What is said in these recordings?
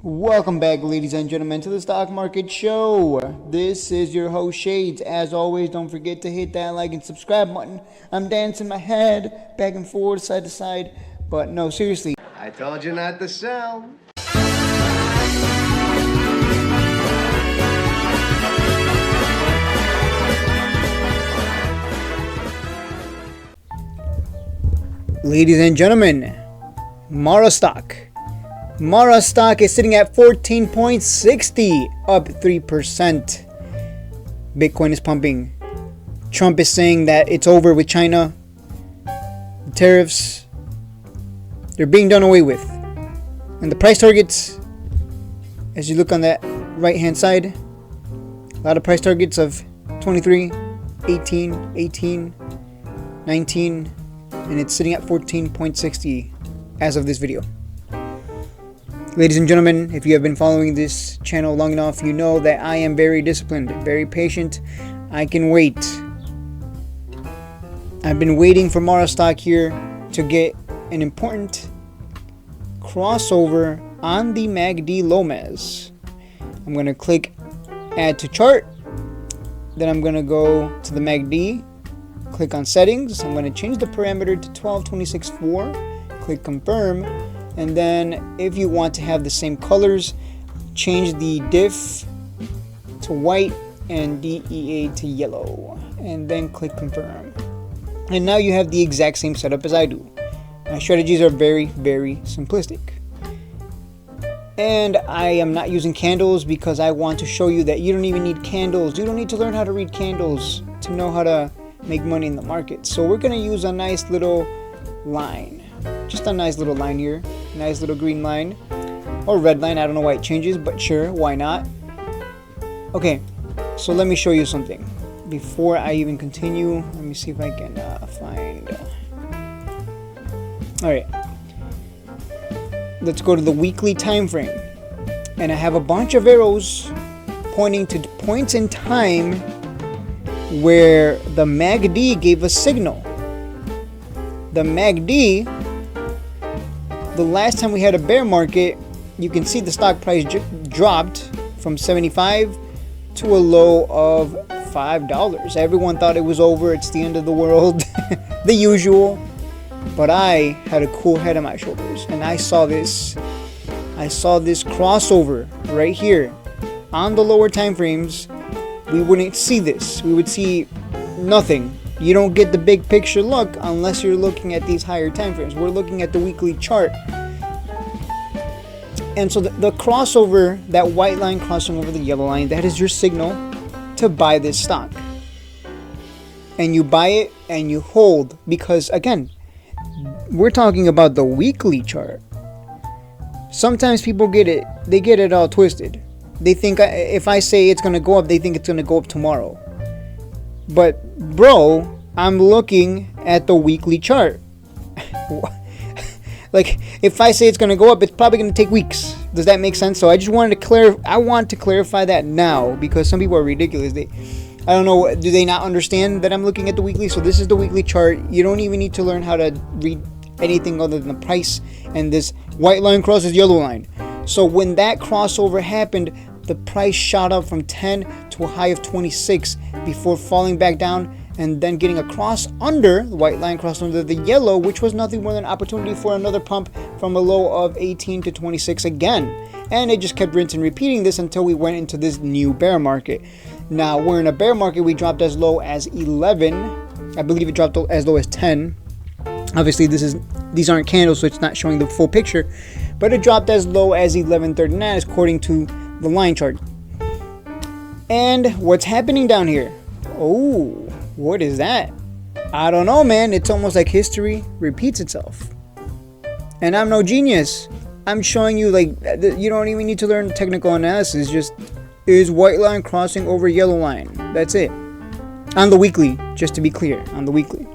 Welcome back, ladies and gentlemen, to the Stock Market Show. This is your host, Shades. As always, don't forget to hit that like and subscribe button. I'm dancing my head back and forth, side to side, but no, seriously. I told you not to sell. Ladies and gentlemen, Mara stock. Mara stock is sitting at 14.60, up 3%. Bitcoin is pumping. Trump is saying that it's over with China. The tariffs, they're being done away with. And the price targets, as you look on that right hand side, a lot of price targets of 23, 18, 18, 19, and it's sitting at 14.60 as of this video. Ladies and gentlemen, if you have been following this channel long enough, you know that I am very disciplined, very patient. I can wait. I've been waiting for Mara stock here to get an important crossover on the MACD Lomas. I'm going to click add to chart. Then I'm going to go to the MACD, click on settings. I'm going to change the parameter to 12.26.4, click confirm. And then if you want to have the same colors, change the diff to white and DEA to yellow, and then click confirm. And now you have the exact same setup as I do. My strategies are very, very simplistic. And I am not using candles because I want to show you that you don't even need candles. You don't need to learn how to read candles to know how to make money in the market. So we're going to use a nice little line. Just a nice little line here. Nice little green line. Or red line. I don't know why it changes, but sure, why not? Okay, so let me show you something. Before I even continue, let me see if I can find... Alright. Let's go to the weekly time frame. And I have a bunch of arrows pointing to points in time where the MACD gave a signal. The MACD, the last time we had a bear market, you can see the stock price dropped from 75 to a low of $5. Everyone thought it was over, it's the end of the world, the usual. But I had a cool head on my shoulders, and I saw this crossover right here on the lower time frames. We wouldn't see this. We would see nothing. You don't get the big picture look unless you're looking at these higher time frames. We're looking at the weekly chart. And so the crossover, that white line crossing over the yellow line, that is your signal to buy this stock. And you buy it and you hold, because again, we're talking about the weekly chart. Sometimes people get it all twisted. They think if I say it's going to go up, they think it's going to go up tomorrow. But bro, I'm looking at the weekly chart. Like, if I say it's going to go up, it's probably going to take weeks. Does that make sense? So I just wanted to I want to clarify that now, because some people are ridiculous. I don't know, do they not understand that I'm looking at the weekly? So this is the weekly chart. You don't even need to learn how to read anything other than the price, and this white line crosses yellow line. So when that crossover happened, the price shot up from 10 to a high of 26 before falling back down and then getting a cross under, the white line crossed under the yellow, which was nothing more than an opportunity for another pump from a low of 18 to 26 again. And it just kept rinsing and repeating this until we went into this new bear market. Now, we're in a bear market. We dropped as low as 11. I believe it dropped as low as 10. Obviously, these aren't candles, so it's not showing the full picture. But it dropped as low as 11.39 according to the line chart. And what's happening down here? Oh, what is that? I don't know, man. It's almost like history repeats itself. And I'm no genius. I'm showing you, like, you don't even need to learn technical analysis. Just is white line crossing over yellow line. That's it. On the weekly, just to be clear, on the weekly.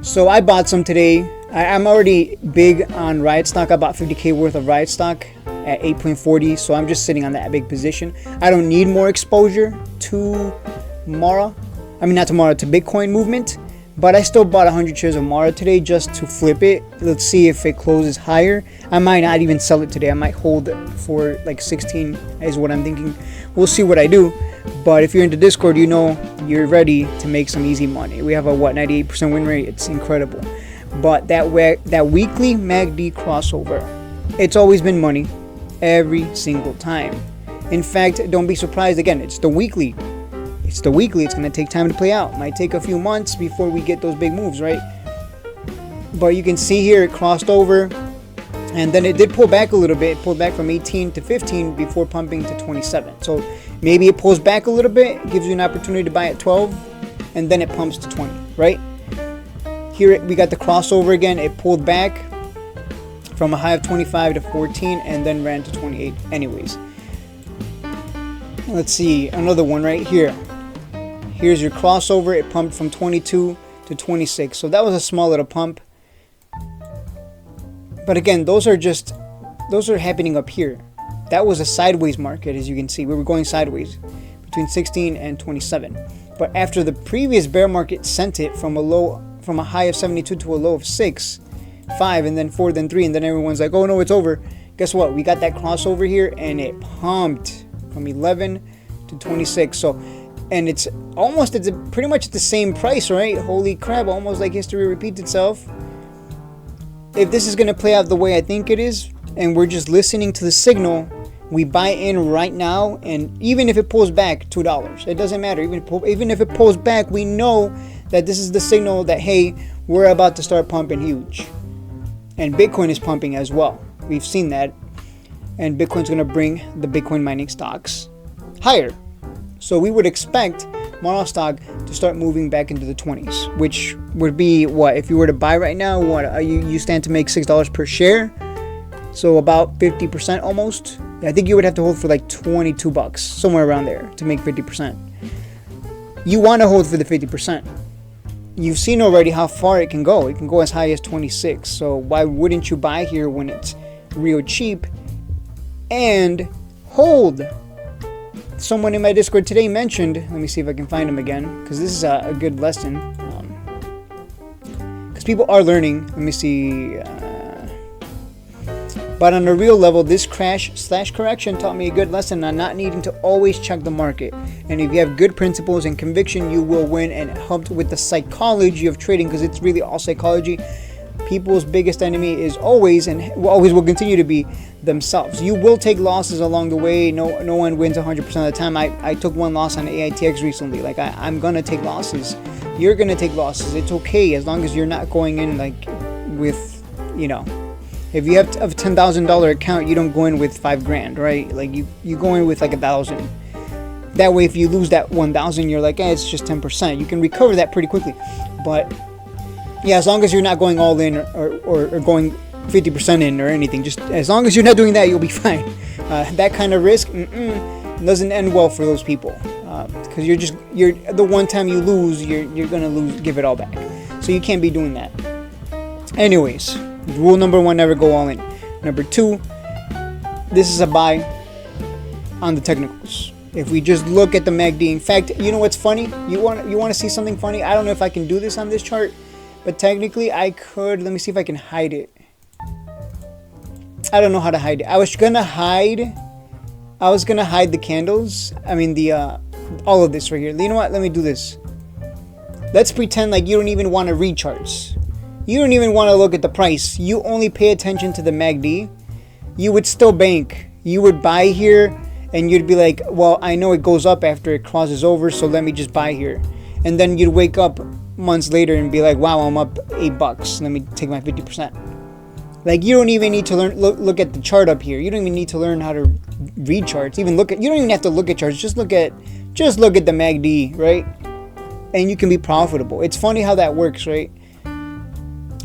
So I bought some today. I'm already big on Riot stock. I bought 50K worth of Riot stock at 8.40, so I'm just sitting on that big position. I don't need more exposure to Mara. I mean, not to Mara, to Bitcoin movement, But I still bought 100 shares of Mara today just to flip it. Let's see if it closes higher. I might not even sell it today. I might hold it for like 16 is what I'm thinking. We'll see what I do. But if you're into Discord, you know you're ready to make some easy money. We have a 98% win rate. It's incredible. But that weekly MACD crossover, it's always been money every single time. In fact, don't be surprised. Again, it's the weekly. It's going to take time to play out. Might take a few months before we get those big moves, right? But you can see here it crossed over, and then it did pull back a little bit. It pulled back from 18 to 15 before pumping to 27. So maybe it pulls back a little bit, gives you an opportunity to buy at 12, and then it pumps to 20, right? Here we got the crossover again. It pulled back from a high of 25 to 14 and then ran to 28 anyways. Let's see, another one right here. Here's your crossover. It pumped from 22 to 26. So that was a small little pump. But again, those are happening up here. That was a sideways market, as you can see. We were going sideways between 16 and 27. But after the previous bear market sent it from a high of 72 to a low of 6, 5, and then 4, then 3, and then everyone's like, oh no, it's over. Guess what? We got that crossover here, and it pumped from 11 to 26. So, and it's pretty much the same price, right? Holy crap, almost like history repeats itself. If this is going to play out the way I think it is, and we're just listening to the signal, we buy in right now, and even if it pulls back $2, it doesn't matter. Even if it pulls back, we know that this is the signal that, hey, we're about to start pumping huge. And Bitcoin is pumping as well. We've seen that. And Bitcoin's going to bring the Bitcoin mining stocks higher. So we would expect Mara stock to start moving back into the 20s, which would be what? If you were to buy right now, what you stand to make $6 per share. So about 50% almost. I think you would have to hold for like $22, somewhere around there, to make 50%. You want to hold for the 50%. You've seen already how far it can go. It can go as high as 26. So why wouldn't you buy here when it's real cheap and hold? Someone in my Discord today mentioned, let me see if I can find him again, because this is a good lesson. Because people are learning. Let me see. But on a real level, this crash/correction taught me a good lesson on not needing to always check the market. And if you have good principles and conviction, you will win. And it helped with the psychology of trading, because it's really all psychology. People's biggest enemy is always, and always will continue to be, themselves. You will take losses along the way. No one wins 100% of the time. I took one loss on AITX recently. Like I'm gonna take losses. You're gonna take losses. It's okay as long as you're not going in like with, you know, if you have a $10,000 account, you don't go in with $5,000, right? Like you go in with like 1,000. That way, if you lose that 1,000, you're like, it's just 10%. You can recover that pretty quickly. But yeah, as long as you're not going all in or going 50% in or anything, just as long as you're not doing that, you'll be fine. That kind of risk doesn't end well for those people, because you're the one time you lose, you're gonna lose, give it all back. So you can't be doing that. Anyways, rule number 1: never go all in. Number 2: this is a buy on the technicals. If we just look at the MACD, in fact, you know what's funny? You want to see something funny? I don't know if I can do this on this chart, but technically I could. Let me see if I can hide it. I don't know how to hide it. I was gonna hide the candles. I mean the all of this right here. You know what? Let me do this. Let's pretend like you don't even want to read charts. You don't even want to look at the price. You only pay attention to the MACD. You would still bank. You would buy here, and you'd be like, well, I know it goes up after it crosses over, so let me just buy here. And then you'd wake up months later and be like, wow, I'm up $8. Let me take my 50%. Like, you don't even need to look at the chart up here. You don't even need to learn how to read charts. You don't even have to look at charts. Just look at the MACD, right? And you can be profitable. It's funny how that works, right?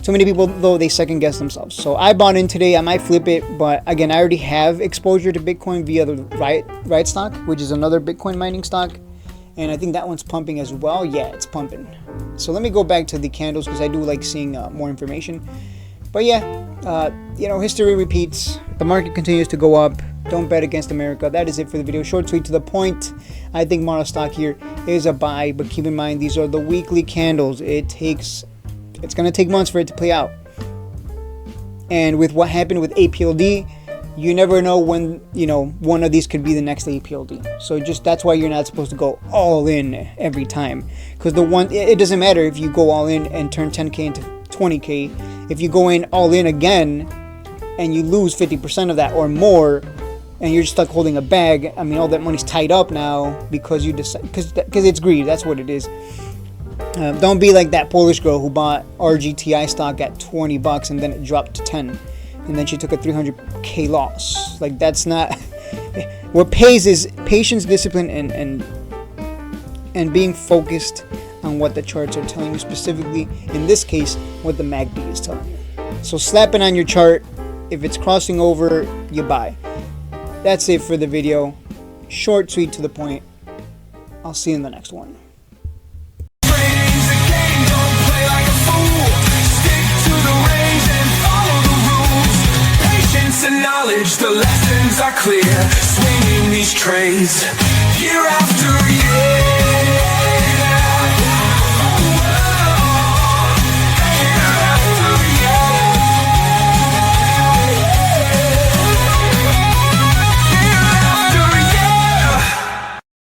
So many people, though, they second guess themselves. So I bought in today. I might flip it, but again, I already have exposure to Bitcoin via the Riot stock, which is another Bitcoin mining stock. And I think that one's pumping as well. Yeah, it's pumping. So let me go back to the candles, because I do like seeing more information. But yeah, history repeats. The market continues to go up. Don't bet against America. That is it for the video. Short, sweet, to the point. I think Mara stock here is a buy, but keep in mind these are the weekly candles. It's going to take months for it to play out. And with what happened with APLD, you never know when, one of these could be the next APLD. So that's why you're not supposed to go all in every time. Because it doesn't matter if you go all in and turn 10K into 20K. If you go in all in again and you lose 50% of that or more, and you're just stuck holding a bag, I mean, all that money's tied up now because because it's greed. That's what it is. Don't be like that Polish girl who bought RGTI stock at $20 and then it dropped to 10, and then she took a 300K loss. Like, that's not what pays. Is patience, discipline, and being focused on what the charts are telling you, specifically in this case what the MACD is telling you. So slap it on your chart. If it's crossing over, you buy. That's it for the video. Short, sweet, to the point. I'll see you in the next one. Patience and knowledge, the lessons are clear. Swinging these trays year out.